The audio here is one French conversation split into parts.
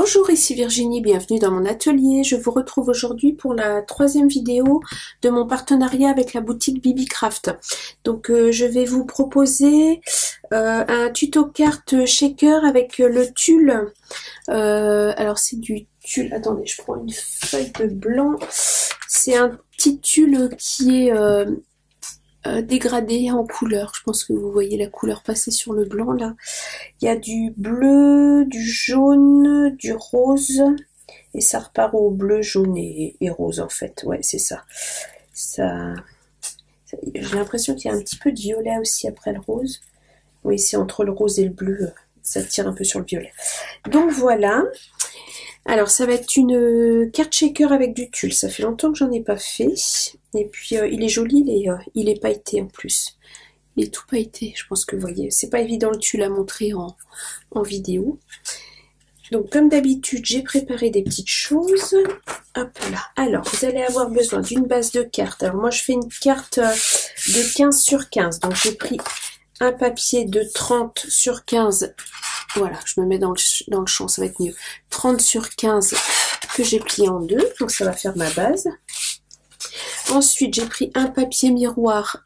Bonjour, ici Virginie, bienvenue dans mon atelier. Je vous retrouve aujourd'hui pour la troisième vidéo de mon partenariat avec la boutique Bibicraft. Donc je vais vous proposer un tuto carte shaker avec le tulle. Alors c'est du tulle, attendez, je prends une feuille de blanc. C'est un petit tulle qui est dégradé en couleur. Je pense que vous voyez la couleur passer sur le blanc là. Il y a du bleu, du jaune, du rose et ça repart au bleu, jaune et rose en fait. Ouais, c'est ça. J'ai l'impression qu'il y a un petit peu de violet aussi après le rose. Oui, c'est entre le rose et le bleu, ça tire un peu sur le violet. Donc voilà. Alors ça va être une carte shaker avec du tulle. Ça fait longtemps que j'en ai pas fait. Et puis il est joli, il est pailleté en plus. Il est tout pailleté, je pense que vous voyez. C'est pas évident le tulle à montrer en vidéo. Donc comme d'habitude, j'ai préparé des petites choses. Hop là. Alors, vous allez avoir besoin d'une base de carte. Alors moi je fais une carte de 15 sur 15. Donc j'ai pris un papier de 30 sur 15. Voilà, je me mets dans le champ, ça va être mieux. 30 sur 15 que j'ai plié en deux. Donc ça va faire ma base. Ensuite, j'ai pris un papier miroir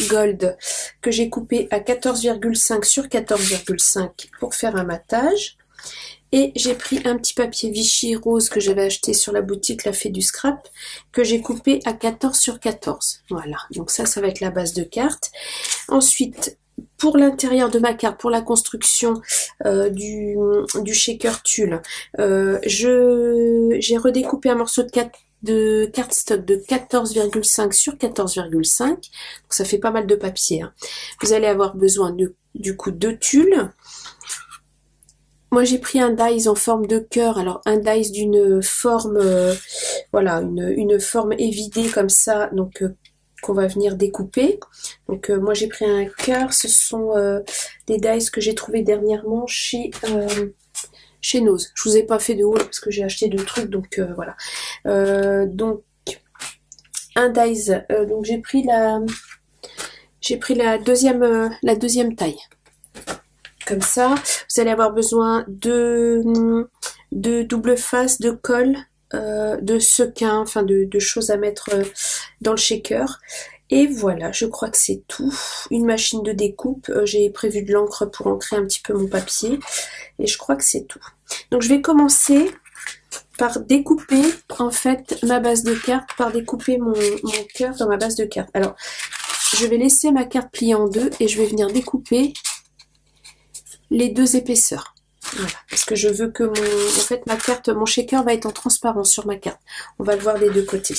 gold que j'ai coupé à 14,5 sur 14,5 pour faire un matage. Et j'ai pris un petit papier Vichy rose que j'avais acheté sur la boutique La Fée du Scrap, que j'ai coupé à 14 sur 14. Voilà, donc ça va être la base de carte. Ensuite, pour l'intérieur de ma carte, pour la construction du shaker tulle, j'ai redécoupé un morceau de cardstock de 14,5 sur 14,5. Donc ça fait pas mal de papier. Hein. Vous allez avoir besoin du coup de tulle. Moi j'ai pris un dies en forme de cœur, alors un dies d'une forme, voilà, une forme évidée comme ça, donc qu'on va venir découper. Donc moi j'ai pris un cœur, ce sont des dies que j'ai trouvé dernièrement chez Nose. Je vous ai pas fait de haul parce que j'ai acheté deux trucs, donc voilà. Donc un dies, donc j'ai pris la deuxième taille. Comme ça, vous allez avoir besoin de double face, de colle, de sequins, enfin de choses à mettre dans le shaker. Et voilà, je crois que c'est tout. Une machine de découpe, j'ai prévu de l'encre pour ancrer un petit peu mon papier. Et je crois que c'est tout. Donc je vais commencer par découper en fait ma base de carte, par découper mon cœur dans ma base de carte. Alors, je vais laisser ma carte pliée en deux et je vais venir découper les deux épaisseurs. Voilà, parce que je veux que ma carte, mon shaker va être en transparent sur ma carte. On va le voir des deux côtés.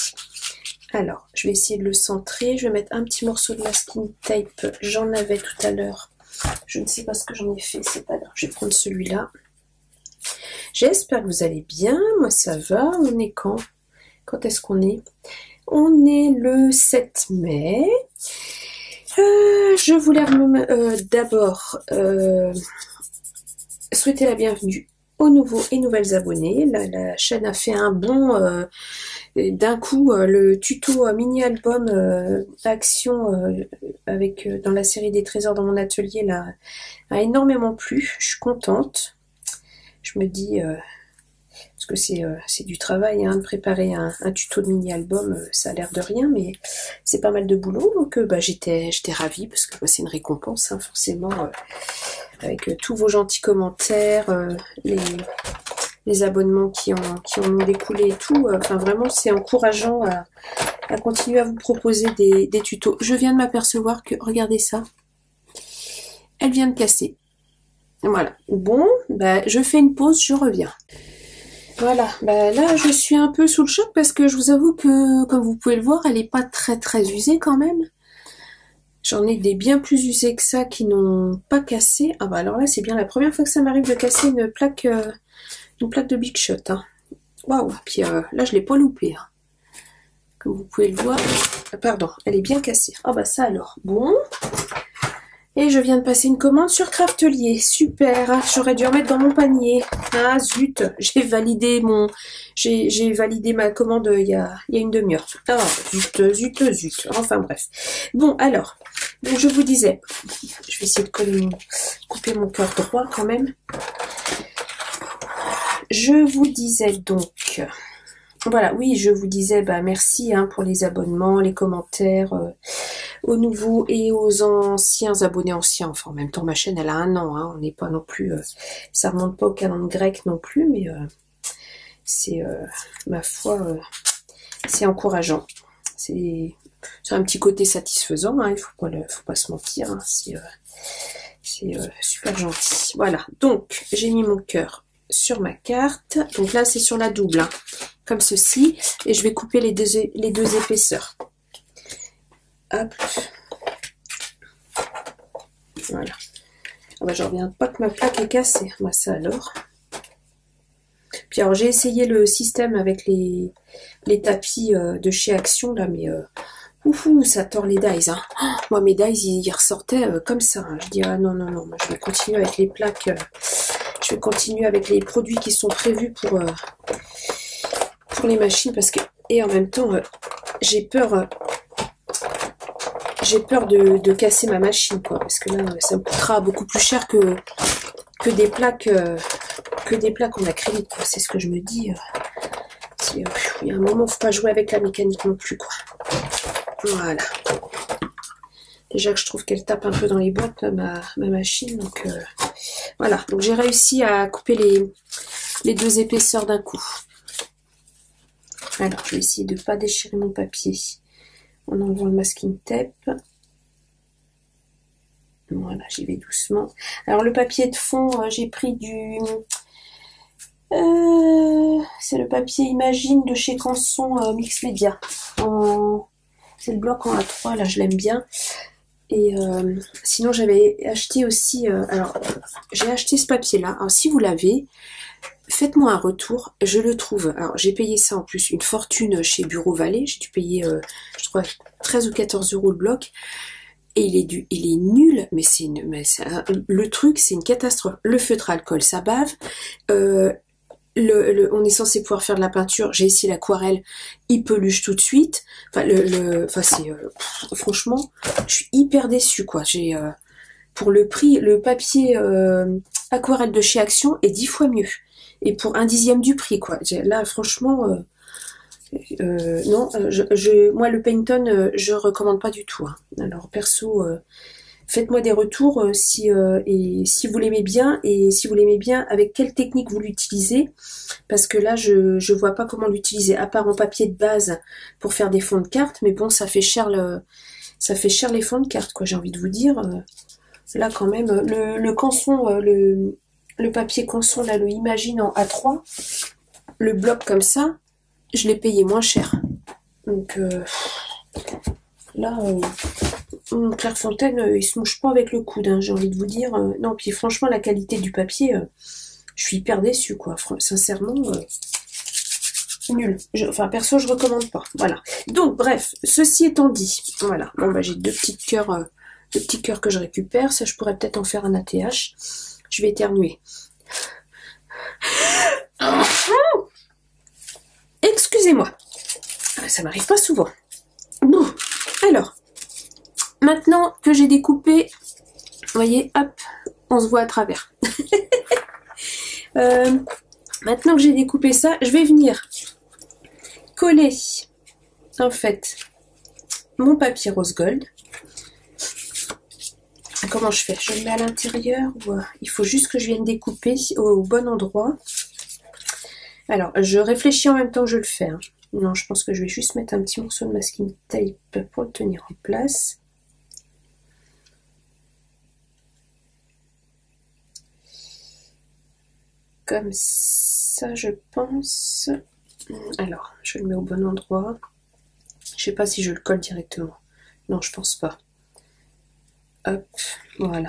Alors, je vais essayer de le centrer. Je vais mettre un petit morceau de masking tape. J'en avais tout à l'heure. Je ne sais pas ce que j'en ai fait, c'est pas grave. Je vais prendre celui-là. J'espère que vous allez bien. Moi, ça va. On est quand? Quand est-ce qu'on est? On est le 7 mai. Je voulais d'abord souhaiter la bienvenue aux nouveaux et nouvelles abonnés. La chaîne a fait un bond d'un coup. Le tuto mini album action avec dans la série des trésors dans mon atelier là a énormément plu. Je suis contente. Je me dis parce que c'est du travail hein, de préparer un tuto de mini-album, ça a l'air de rien, mais c'est pas mal de boulot, donc j'étais ravie, parce que c'est une récompense, hein, forcément, avec tous vos gentils commentaires, les abonnements qui en ont découlé et tout, enfin vraiment c'est encourageant à continuer à vous proposer des tutos. Je viens de m'apercevoir que, regardez ça, elle vient de casser. Voilà, bon, je fais une pause, je reviens. Voilà, là je suis un peu sous le choc parce que je vous avoue que, comme vous pouvez le voir, elle n'est pas très usée quand même. J'en ai des bien plus usées que ça qui n'ont pas cassé. Ah alors là c'est bien la première fois que ça m'arrive de casser une plaque de Big Shot. Hein. Waouh, puis là je l'ai pas loupé. Hein. Comme vous pouvez le voir. Pardon, elle est bien cassée. Ah ça alors, bon. Et je viens de passer une commande sur Craftelier. Super, j'aurais dû remettre dans mon panier. Ah zut, j'ai validé ma commande il y a une demi-heure. Ah zut. Enfin bref. Bon alors, donc je vous disais, je vais essayer de couper mon cœur droit quand même. Je vous disais donc, voilà, oui, je vous disais, bah merci hein, pour les abonnements, les commentaires, aux nouveaux et aux anciens abonnés anciens. Enfin, en même temps, ma chaîne, elle a 1 an, hein, on n'est pas non plus, ça remonte pas au calendrier grec non plus, mais c'est, ma foi, c'est encourageant. C'est un petit côté satisfaisant, hein, il faut pas se mentir, hein, c'est super gentil. Voilà, donc j'ai mis mon cœur sur ma carte. Donc là, c'est sur la double, hein, comme ceci, et je vais couper les deux épaisseurs. Hop. Voilà. Ah bah, je reviens pas que ma plaque est cassée. Moi, ça alors. Puis alors, j'ai essayé le système avec les tapis de chez Action, là, mais ça tord les dies. Hein. Oh, moi, mes dies, ils ressortaient comme ça. Hein. Je dis, ah non, non, non, moi, je vais continuer avec les plaques. Je vais continuer avec les produits qui sont prévus pour les machines. Parce que, et en même temps, j'ai peur de casser ma machine, quoi. Parce que là, ça me coûtera beaucoup plus cher que des plaques en acrylique, quoi. C'est ce que je me dis. Il y a un moment, faut pas jouer avec la mécanique non plus, quoi. Voilà. Déjà que je trouve qu'elle tape un peu dans les boîtes, ma machine. Donc voilà. Donc j'ai réussi à couper les deux épaisseurs d'un coup. Alors je vais essayer de ne pas déchirer mon papier en enlevant le masking tape. Voilà, j'y vais doucement. Alors le papier de fond, j'ai pris du... c'est le papier Imagine de chez Canson Mix Media. C'est le bloc en A3, là je l'aime bien. Et sinon j'avais acheté aussi... alors j'ai acheté ce papier là. Alors si vous l'avez, faites-moi un retour. Je le trouve... Alors j'ai payé ça en plus une fortune chez Bureau Vallée. J'ai dû payer, je crois, 13 ou 14 € le bloc. Et il est nul, mais le truc, c'est une catastrophe. Le feutre à alcool, ça bave. On est censé pouvoir faire de la peinture. J'ai essayé l'aquarelle, il peluche tout de suite. Enfin, franchement, je suis hyper déçue, quoi. Pour le prix, le papier aquarelle de chez Action est 10 fois mieux. Et pour 1/10 du prix, quoi. Là, franchement, non, moi le Pantone, je recommande pas du tout. Hein. Alors perso, faites-moi des retours et si vous l'aimez bien et si vous l'aimez bien, avec quelle technique vous l'utilisez, parce que là je vois pas comment l'utiliser à part en papier de base pour faire des fonds de cartes, mais bon ça fait cher les fonds de cartes, quoi. J'ai envie de vous dire, là quand même le Canson, le papier Canson là, le Imagine en A3, le bloc comme ça. Je l'ai payé moins cher. Donc là, Clairefontaine, il se mouche pas avec le coude, hein, j'ai envie de vous dire. Non, puis franchement, la qualité du papier, je suis hyper déçue, quoi. Sincèrement, nul. Enfin, perso, je recommande pas. Voilà. Donc, bref, ceci étant dit, voilà. Bon, bah, j'ai deux petits cœurs que je récupère. Ça, je pourrais peut-être en faire un ATH. Je vais éternuer. Excusez-moi, ça m'arrive pas souvent. Bon, alors, maintenant que j'ai découpé, vous voyez, hop, on se voit à travers. Maintenant que j'ai découpé ça, je vais venir coller, en fait, mon papier rose gold. Comment je fais? Je le mets à l'intérieur ou il faut juste que je vienne découper au bon endroit. Alors, je réfléchis en même temps que je le fais. Hein. Non, je pense que je vais juste mettre un petit morceau de masking tape pour le tenir en place. Comme ça, je pense. Alors, je le mets au bon endroit. Je sais pas si je le colle directement. Non, je pense pas. Hop, voilà.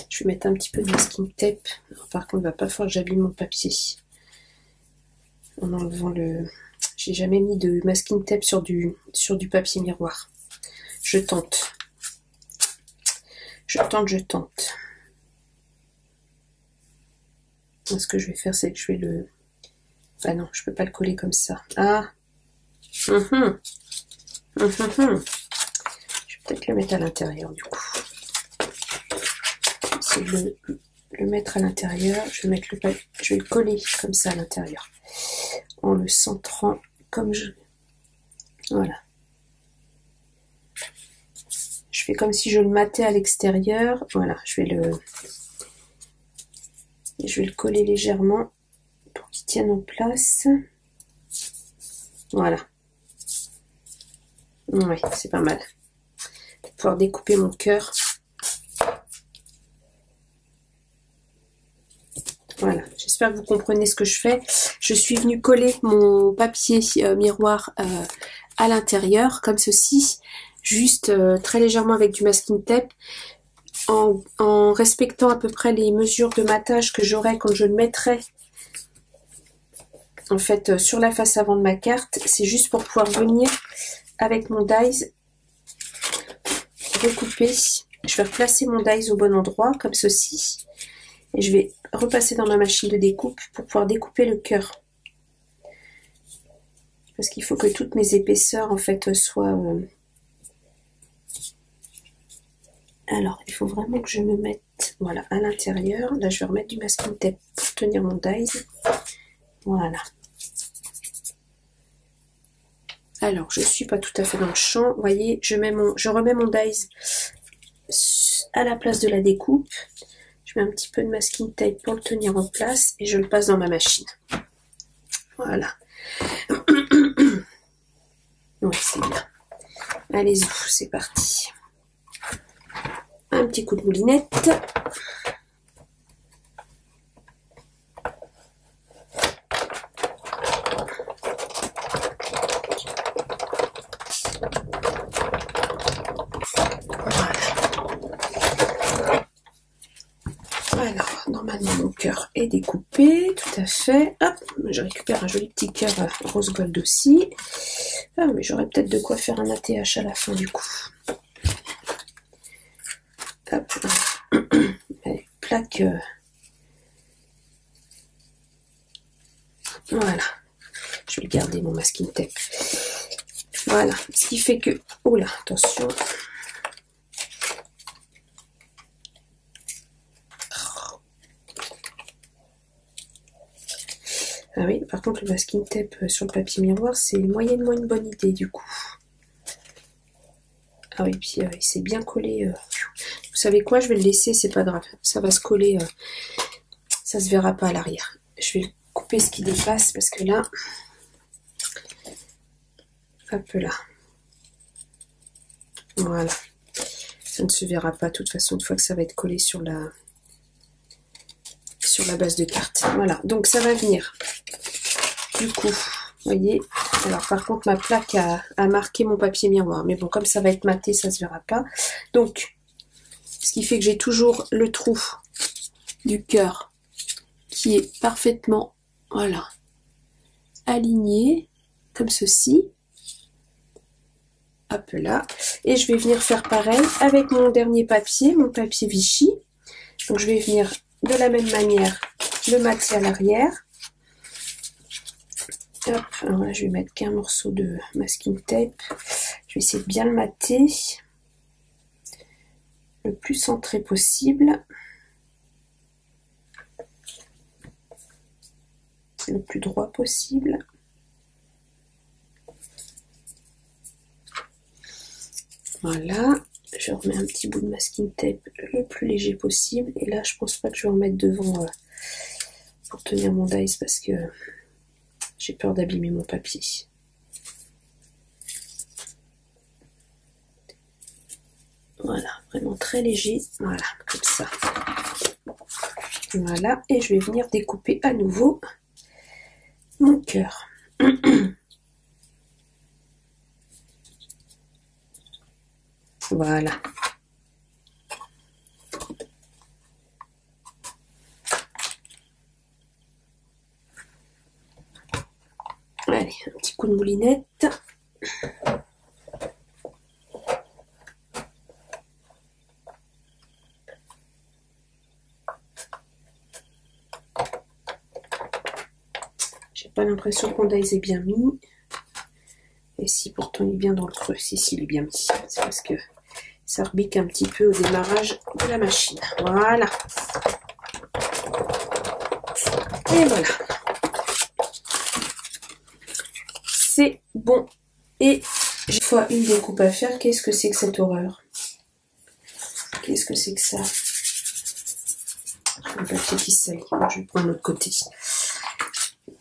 Je vais mettre un petit peu de masking tape. Alors, par contre, il va pas falloir que j'abîme mon papier. En enlevant le... J'ai jamais mis de masking tape sur du papier miroir. Je tente. Je tente. Ce que je vais faire, c'est que je vais le... Ah non, je peux pas le coller comme ça. Ah. Je vais peut-être le mettre à l'intérieur, du coup. C'est le mettre à l'intérieur. Je vais le coller comme ça à l'intérieur. En le centrant comme je... Voilà. Je fais comme si je le mattais à l'extérieur. Voilà, je vais le coller légèrement pour qu'il tienne en place. Voilà. Oui, c'est pas mal. Pour pouvoir découper mon cœur. Voilà, j'espère que vous comprenez ce que je fais. Je suis venue coller mon papier miroir à l'intérieur, comme ceci, juste très légèrement avec du masking tape, en respectant à peu près les mesures de matage que j'aurai quand je le mettrai en fait sur la face avant de ma carte. C'est juste pour pouvoir venir avec mon dies recouper. Je vais replacer mon dies au bon endroit, comme ceci. Et je vais repasser dans ma machine de découpe pour pouvoir découper le cœur. Parce qu'il faut que toutes mes épaisseurs en fait soient... Alors, il faut vraiment que je me mette voilà, à l'intérieur. Là, je vais remettre du masking tape pour tenir mon dies. Voilà. Alors, je ne suis pas tout à fait dans le champ. Vous voyez, je remets mon dies à la place de la découpe. Je mets un petit peu de masking tape pour le tenir en place et je le passe dans ma machine. Voilà. Oui, c'est bien. Allez-y, c'est parti. Un petit coup de moulinette. Alors, normalement, mon cœur est découpé, tout à fait. Hop, je récupère un joli petit cœur rose gold aussi. Ah, mais j'aurais peut-être de quoi faire un ATH à la fin, du coup. Hop, allez, plaque. Voilà. Je vais garder mon masking tape. Voilà, ce qui fait que... Oh là, attention. Ah oui, par contre, le masking tape sur le papier miroir, c'est moyennement une bonne idée, du coup. Ah oui, puis il s'est bien collé. Vous savez quoi, je vais le laisser, c'est pas grave. Ça va se coller, ça se verra pas à l'arrière. Je vais couper ce qui dépasse, parce que là... Hop là. Voilà. Ça ne se verra pas, de toute façon, une fois que ça va être collé sur la base de carte. Voilà, donc ça va venir. Du coup, vous voyez, alors par contre ma plaque a marqué mon papier miroir, mais bon, comme ça va être maté, ça se verra pas. Donc, ce qui fait que j'ai toujours le trou du cœur qui est parfaitement, voilà, aligné, comme ceci. Hop là. Et je vais venir faire pareil avec mon dernier papier, mon papier Vichy. Donc je vais venir de la même manière le mater à l'arrière. Hop, alors là je vais mettre qu'un morceau de masking tape. Je vais essayer de bien le mater le plus centré possible, le plus droit possible. Voilà, je remets un petit bout de masking tape le plus léger possible. Et là je pense pas que je vais en mettre devant pour tenir mon dies parce que j'ai peur d'abîmer mon papier. Voilà, vraiment très léger. Voilà, comme ça. Voilà, et je vais venir découper à nouveau mon cœur. Voilà. Allez, un petit coup de moulinette. J'ai pas l'impression qu'on dies est bien mis. Et si pourtant il est bien dans le creux, si il est bien mis. C'est parce que ça rebique un petit peu au démarrage de la machine. Voilà. Et voilà. C'est bon. Et j'ai fois une découpe à faire. Qu'est-ce que c'est que cette horreur? Qu'est-ce que c'est que ça? Le papier qui salit. Je vais prendre l'autre côté.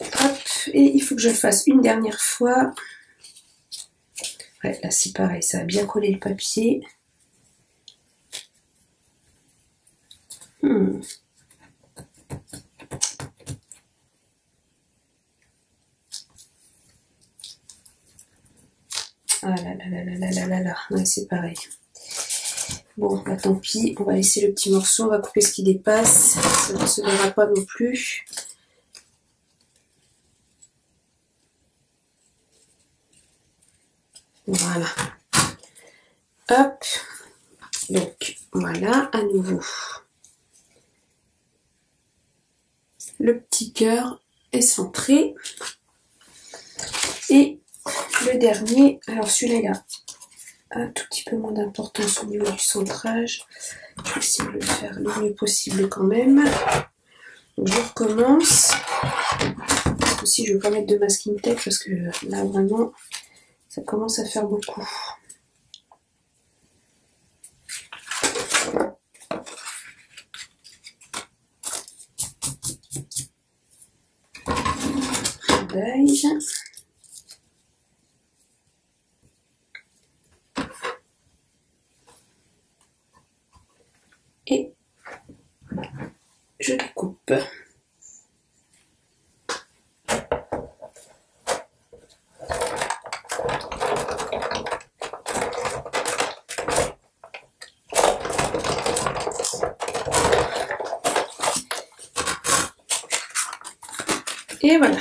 Hop. Et il faut que je le fasse une dernière fois. Ouais, là c'est pareil. Ça a bien collé le papier. Ah là là là là là là là là. Ouais, c'est pareil. Bon, bah tant pis. On va laisser le petit morceau. On va couper ce qui dépasse. Ça ne se verra pas non plus. Voilà. Hop. Donc, voilà, à nouveau. Le petit cœur est centré. Et le dernier, alors celui-là, il a un tout petit peu moins d'importance au niveau du centrage. Je vais essayer de le faire le mieux possible quand même. Donc, je recommence. Aussi, je ne vais pas mettre de masking tape parce que là, vraiment, ça commence à faire beaucoup. Beige. Et je découpe. Et voilà.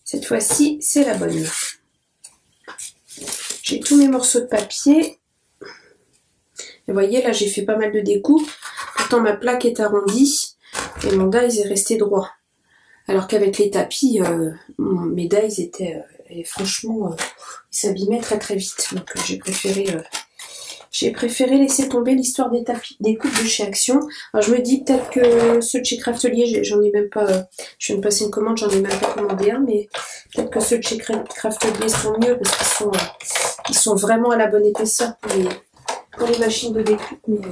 Cette fois-ci, c'est la bonne. J'ai tous mes morceaux de papier. Et vous voyez, là, j'ai fait pas mal de découpes. Pourtant, ma plaque est arrondie. Et mon dies est resté droit. Alors qu'avec les tapis, mes dies étaient... et franchement, ils s'abîmaient très très vite. Donc, j'ai préféré laisser tomber l'histoire des tapis, des coupes de chez Action. Alors, je me dis peut-être que ceux de chez Craftelier, j'en ai même pas... je viens de passer une commande, j'en ai même pas commandé un. Mais peut-être que ceux de chez Craftelier sont mieux parce qu'ils sont vraiment à la bonne épaisseur pour les machines de découpe.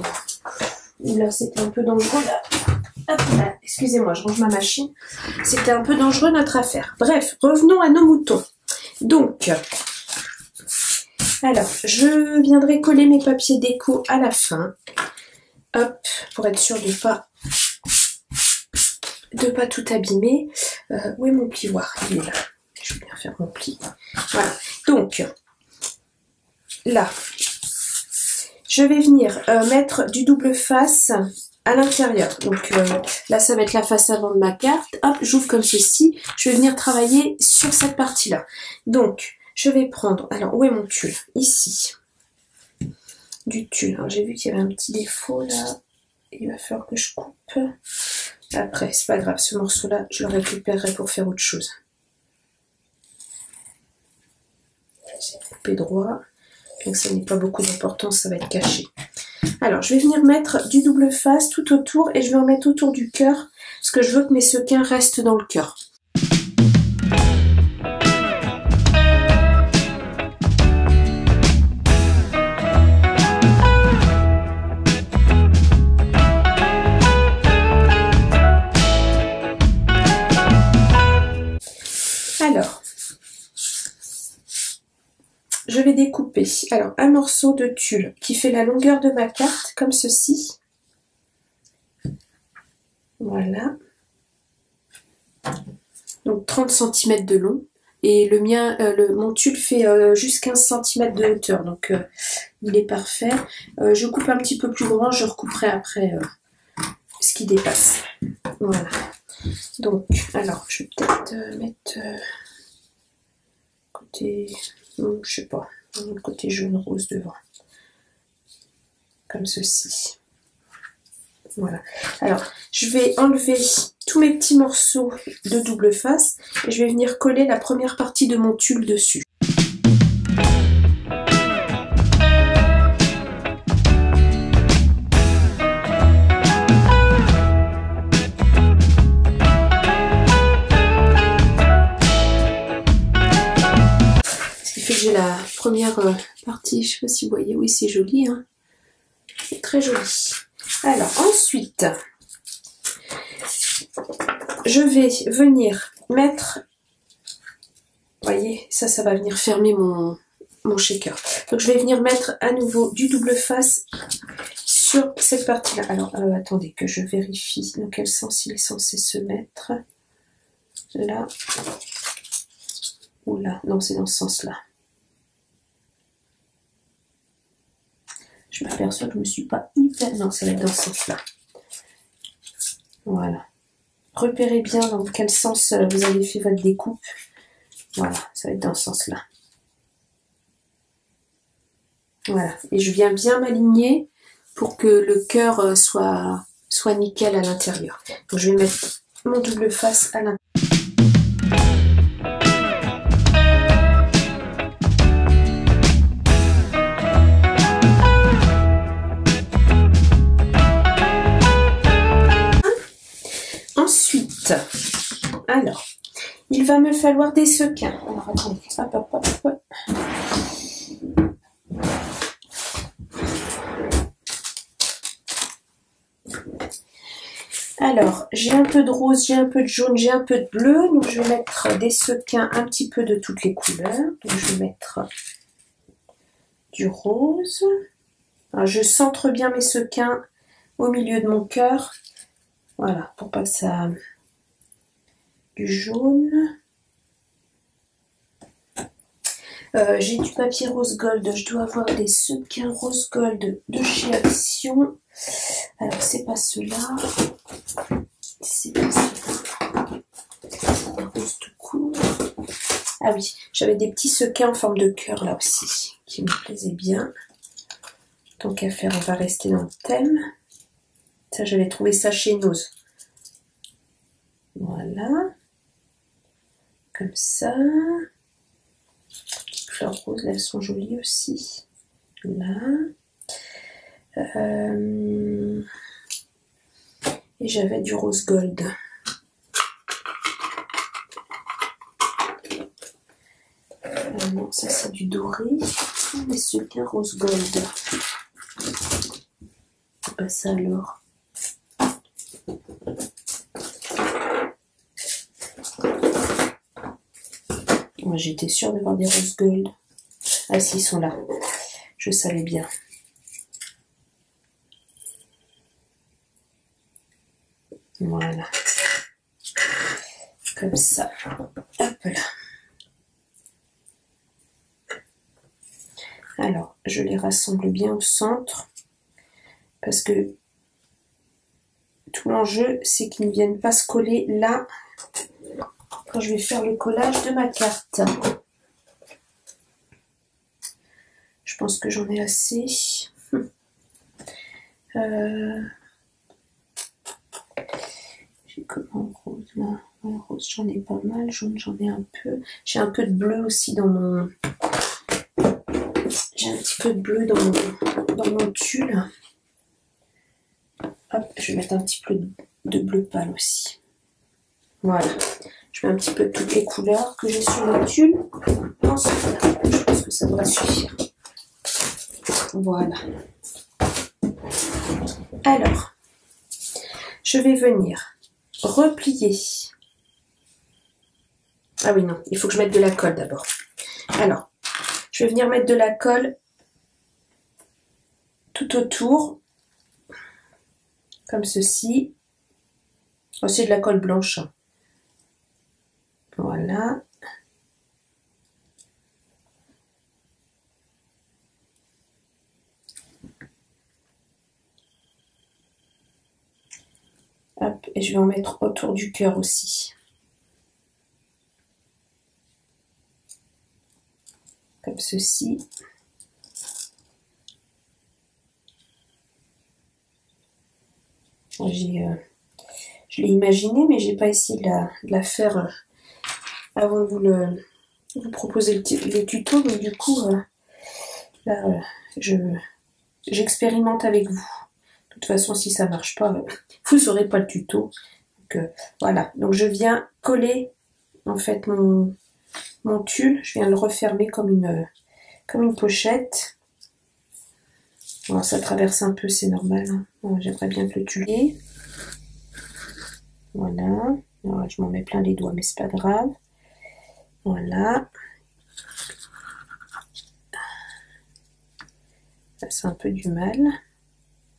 Mais là, c'était un peu dangereux. Là. Hop là, excusez-moi, je range ma machine. C'était un peu dangereux notre affaire. Bref, revenons à nos moutons. Donc, alors, je viendrai coller mes papiers déco à la fin. Hop, pour être sûr de pas tout abîmer. Où est mon plioir? Il est là. Je vais bien faire mon pli. Voilà. Donc, là, je vais venir mettre du double face à l'intérieur. Donc là, ça va être la face avant de ma carte. Hop, j'ouvre comme ceci. Je vais venir travailler sur cette partie-là. Donc, je vais prendre... Alors, où est mon tulle? Ici. Du tulle. Alors, j'ai vu qu'il y avait un petit défaut là. Il va falloir que je coupe. Après, c'est pas grave. Ce morceau-là, je le récupérerai pour faire autre chose. J'ai coupé droit. Donc, ça n'est pas beaucoup d'importance. Ça va être caché. Alors, je vais venir mettre du double face tout autour et je vais en mettre autour du cœur parce que je veux que mes sequins restent dans le cœur. Alors, je vais découper un morceau de tulle qui fait la longueur de ma carte, comme ceci. Voilà. Donc 30 cm de long. Et le mien, mon tulle fait juste 15 cm de hauteur. Donc il est parfait. Je coupe un petit peu plus grand, je recouperai après ce qui dépasse. Voilà. Donc, alors, je vais peut-être mettre côté... je sais pas, le côté jaune rose devant, comme ceci. Voilà. Alors, je vais enlever tous mes petits morceaux de double face et je vais venir coller la première partie de mon tulle dessus. qui fait que j'ai la première partie. Je sais pas si vous voyez. Oui, c'est joli. Hein. C'est très joli. Alors, ensuite, je vais venir mettre... Vous voyez, ça va venir fermer mon shaker. Donc, je vais venir mettre à nouveau du double face sur cette partie-là. Alors, attendez que je vérifie dans quel sens il est censé se mettre. Là. Ou là. Non, c'est dans ce sens-là. Je m'aperçois que je ne me suis pas hyper... Non, ça va être dans ce sens-là. Voilà. Repérez bien dans quel sens vous avez fait votre découpe. Voilà, ça va être dans ce sens-là. Voilà. Et je viens bien m'aligner pour que le cœur soit nickel à l'intérieur. Donc je vais mettre mon double face à l'intérieur. Ensuite, alors, il va me falloir des sequins. Alors attendez, hop. Alors, j'ai un peu de rose, j'ai un peu de jaune, j'ai un peu de bleu. Donc, je vais mettre des sequins un petit peu de toutes les couleurs. Donc, je vais mettre du rose. Alors, je centre bien mes sequins au milieu de mon cœur. Voilà, pour pas que ça... Du jaune. J'ai du papier rose gold. Je dois avoir des sequins rose gold de chez Action. Alors, c'est pas ceux-là. C'est pas ceux-là. Rose tout court. Ah oui, j'avais des petits sequins en forme de cœur là aussi, qui me plaisaient bien. Tant qu'à faire, on va rester dans le thème. Ça, j'avais trouvé ça chez Nose. Voilà. Comme ça. Petites fleurs roses, là, elles sont jolies aussi. Là. Et j'avais du rose gold. Non, ça c'est du doré. Mais c'est bien rose gold. Pas ça alors. Moi j'étais sûre d'avoir des rose gold. Ah si, ils sont là. Je savais bien. Voilà. Comme ça. Hop là. Alors, je les rassemble bien au centre. Parce que tout l'enjeu, c'est qu'ils ne viennent pas se coller là quand je vais faire le collage de ma carte. Je pense que j'en ai assez. J'ai comment rose là? Ouais, rose, j'en ai pas mal. Jaune, j'en ai un peu. J'ai un peu de bleu aussi dans mon... J'ai un petit peu de bleu dans mon tulle. Hop, je vais mettre un petit peu de bleu pâle aussi. Voilà. Je mets un petit peu de toutes les couleurs que j'ai sur le tulle. Ensuite, je pense que ça devrait suffire. Voilà. Alors, je vais venir replier. Ah oui, non, il faut que je mette de la colle d'abord. Alors, je vais venir mettre de la colle tout autour, comme ceci. Oh, c'est de la colle blanche. Voilà. Hop, et je vais en mettre autour du cœur aussi. Comme ceci. Je l'ai imaginé, mais j'ai pas essayé de la faire avant de vous proposer le tuto. Donc du coup, là, j'expérimente avec vous. De toute façon, si ça marche pas, vous n'aurez pas le tuto. Donc voilà. Donc je viens coller en fait mon tulle, je viens le refermer comme une pochette. Bon, ça traverse un peu, c'est normal. Hein. Bon, j'aimerais bien que le tulle. Voilà. Alors, je m'en mets plein les doigts, mais c'est pas grave. Voilà. Ça, c'est un peu du mal.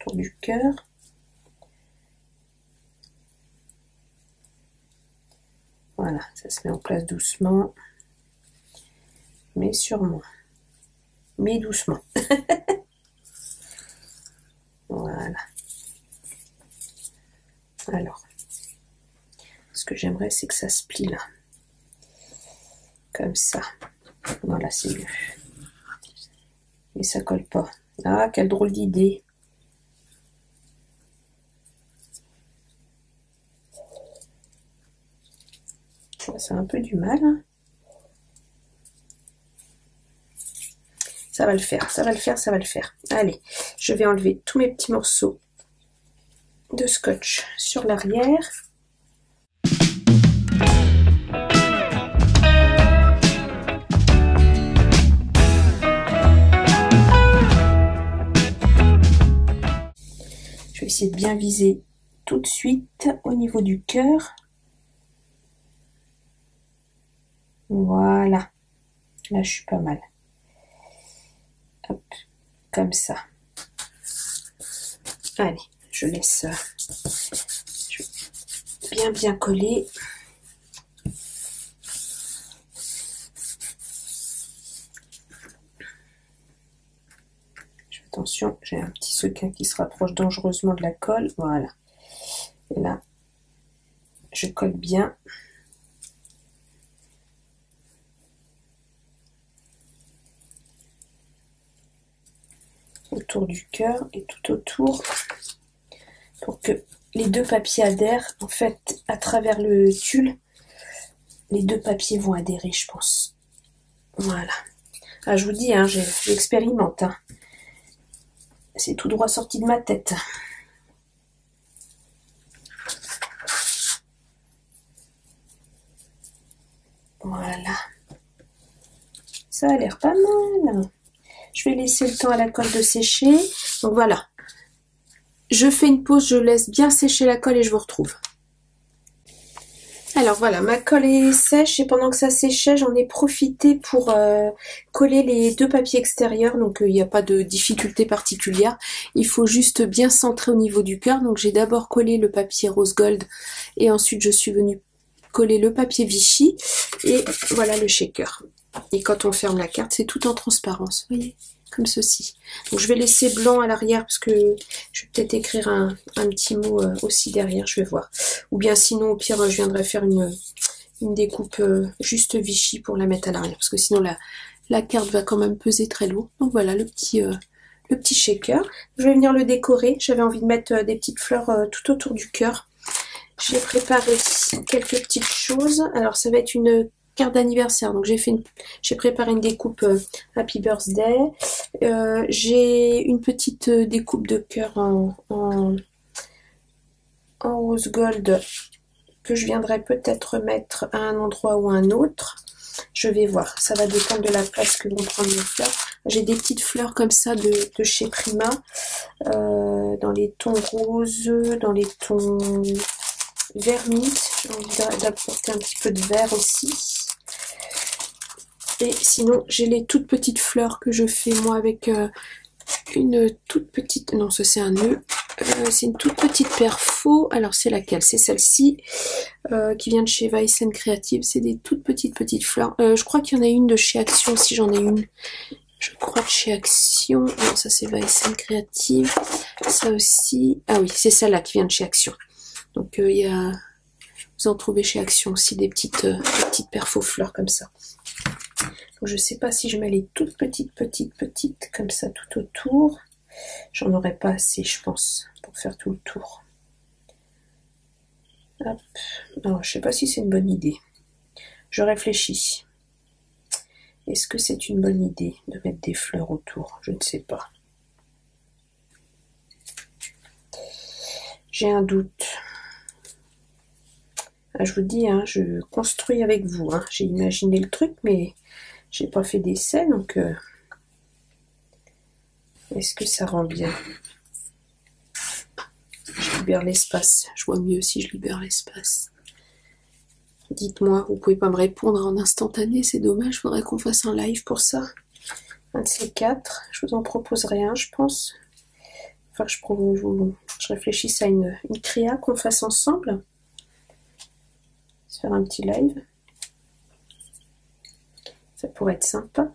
Autour du cœur. Voilà, ça se met en place doucement. Mais sûrement. Mais doucement. Voilà. Alors. Ce que j'aimerais, c'est que ça se plie là. Comme ça. Voilà, c'est mieux. Et ça colle pas. Ah, quelle drôle d'idée. C'est un peu du mal. Hein. Ça va le faire, ça va le faire, ça va le faire. Allez, je vais enlever tous mes petits morceaux de scotch sur l'arrière. Je vais essayer de bien viser tout de suite au niveau du cœur. Voilà. Là, je suis pas mal. Hop, comme ça. Allez, je laisse bien coller. Attention, j'ai un petit sequin qui se rapproche dangereusement de la colle. Voilà. Et là, je colle bien. Autour du cœur et tout autour pour que les deux papiers adhèrent. En fait, à travers le tulle, les deux papiers vont adhérer, je pense. Voilà. Ah, je vous dis, hein, j'expérimente. Hein. C'est tout droit sorti de ma tête. Voilà. Ça a l'air pas mal. Je vais laisser le temps à la colle de sécher. Donc voilà. Je fais une pause, je laisse bien sécher la colle et je vous retrouve. Alors voilà, ma colle est sèche et pendant que ça séchait, j'en ai profité pour coller les deux papiers extérieurs. Donc il n'y a pas de difficulté particulière. Il faut juste bien centrer au niveau du cœur. Donc j'ai d'abord collé le papier rose gold et ensuite je suis venue coller le papier Vichy et voilà le shaker. Et quand on ferme la carte, c'est tout en transparence, vous voyez, comme ceci. Donc je vais laisser blanc à l'arrière parce que je vais peut-être écrire un petit mot aussi derrière, je vais voir. Ou bien sinon, au pire, je viendrai faire une découpe juste Vichy pour la mettre à l'arrière, parce que sinon la carte va quand même peser très lourd. Donc voilà le petit shaker. Je vais venir le décorer. J'avais envie de mettre des petites fleurs tout autour du cœur. J'ai préparé quelques petites choses. Alors ça va être une carte d'anniversaire. Donc j'ai préparé une découpe Happy Birthday. J'ai une petite découpe de cœur en rose gold que je viendrai peut-être mettre à un endroit ou à un autre. Je vais voir. Ça va dépendre de la place que vont prendre mes fleurs. J'ai des petites fleurs comme ça de chez Prima. Dans les tons roses, dans les tons vernis. J'ai envie d'apporter un petit peu de vert aussi. Et sinon, j'ai les toutes petites fleurs que je fais moi avec une toute petite... Non, ça c'est un nœud. C'est une toute petite perfo. Alors c'est laquelle? C'est celle-ci qui vient de chez Weissen Creative. C'est des toutes petites fleurs. Je crois qu'il y en a une de chez Action si j'en ai une. Je crois de chez Action. Non, ça c'est Weissen Creative. Ça aussi. Ah oui, c'est celle-là qui vient de chez Action. Donc il y a... Vous en trouvez chez Action aussi des petites perfos fleurs comme ça. Donc, je sais pas si je mets les toutes petites comme ça tout autour. J'en aurais pas assez, je pense, pour faire tout le tour. Hop. Alors, je sais pas si c'est une bonne idée. Je réfléchis. Est-ce que c'est une bonne idée de mettre des fleurs autour? Je ne sais pas. J'ai un doute. Ah, je vous dis, hein, je construis avec vous. Hein. J'ai imaginé le truc, mais j'ai pas fait d'essai, donc est-ce que ça rend bien? Je libère l'espace. Je vois mieux si je libère l'espace. Dites-moi, vous pouvez pas me répondre en instantané, c'est dommage, faudrait qu'on fasse un live pour ça. Un de ces quatre, je vous en proposerai un, je pense. Enfin, je réfléchisse à une créa qu'on fasse ensemble. Se faire un petit live. Ça pourrait être sympa.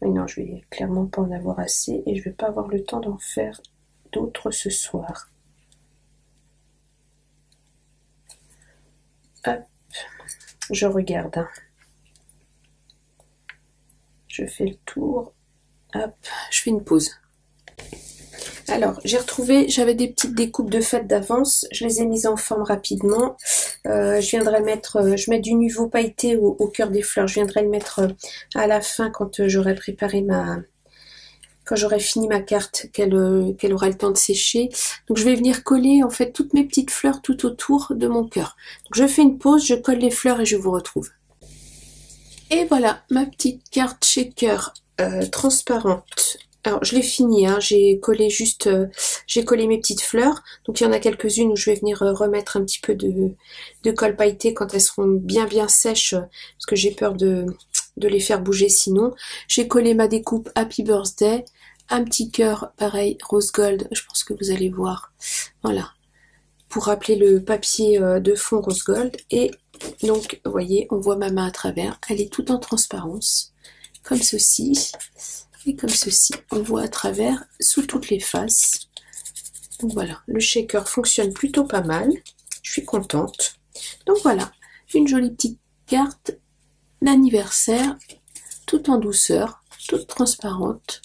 Mais non, je vais clairement pas en avoir assez et je vais pas avoir le temps d'en faire d'autres ce soir. Hop, je regarde. Je fais le tour. Hop, je fais une pause. Alors, j'ai retrouvé, j'avais des petites découpes de fête d'avance, je les ai mises en forme rapidement. Je mets du Nuvo pailleté au cœur des fleurs. Je viendrai le mettre à la fin quand j'aurai préparé quand j'aurai fini ma carte, qu'elle aura le temps de sécher. Donc je vais venir coller en fait toutes mes petites fleurs tout autour de mon cœur. Donc je fais une pause, je colle les fleurs et je vous retrouve. Et voilà, ma petite carte shaker transparente. Alors je l'ai fini, hein, j'ai collé mes petites fleurs. Donc il y en a quelques-unes où je vais venir remettre un petit peu de colle pailleté quand elles seront bien sèches, parce que j'ai peur de les faire bouger sinon. J'ai collé ma découpe Happy Birthday, un petit cœur pareil rose gold, je pense que vous allez voir. Voilà, pour rappeler le papier de fond rose gold. Et donc vous voyez, on voit ma main à travers, elle est toute en transparence, comme ceci. Et comme ceci, on voit à travers, sous toutes les faces. Donc voilà, le shaker fonctionne plutôt pas mal. Je suis contente. Donc voilà, une jolie petite carte d'anniversaire, toute en douceur, toute transparente.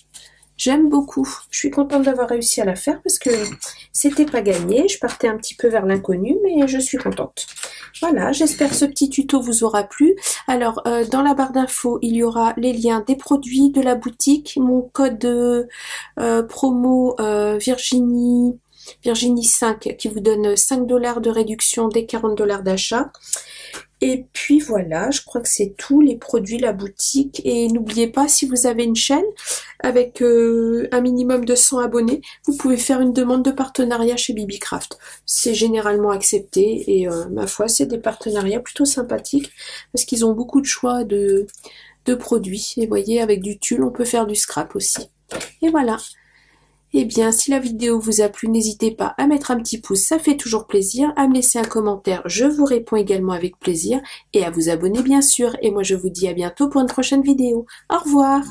J'aime beaucoup. Je suis contente d'avoir réussi à la faire parce que c'était pas gagné. Je partais un petit peu vers l'inconnu, mais je suis contente. Voilà, j'espère que ce petit tuto vous aura plu. Alors, dans la barre d'infos, il y aura les liens des produits de la boutique, mon code promo Virginie 5 qui vous donne 5 $ de réduction dès 40 $ d'achat. Et puis voilà, je crois que c'est tout, les produits, la boutique. Et n'oubliez pas, si vous avez une chaîne avec un minimum de 100 abonnés, vous pouvez faire une demande de partenariat chez Bibicraft. C'est généralement accepté et ma foi, c'est des partenariats plutôt sympathiques parce qu'ils ont beaucoup de choix de produits. Et vous voyez, avec du tulle, on peut faire du scrap aussi. Et voilà. Eh bien, si la vidéo vous a plu, n'hésitez pas à mettre un petit pouce, ça fait toujours plaisir, à me laisser un commentaire, je vous réponds également avec plaisir, et à vous abonner bien sûr. Et moi je vous dis à bientôt pour une prochaine vidéo. Au revoir!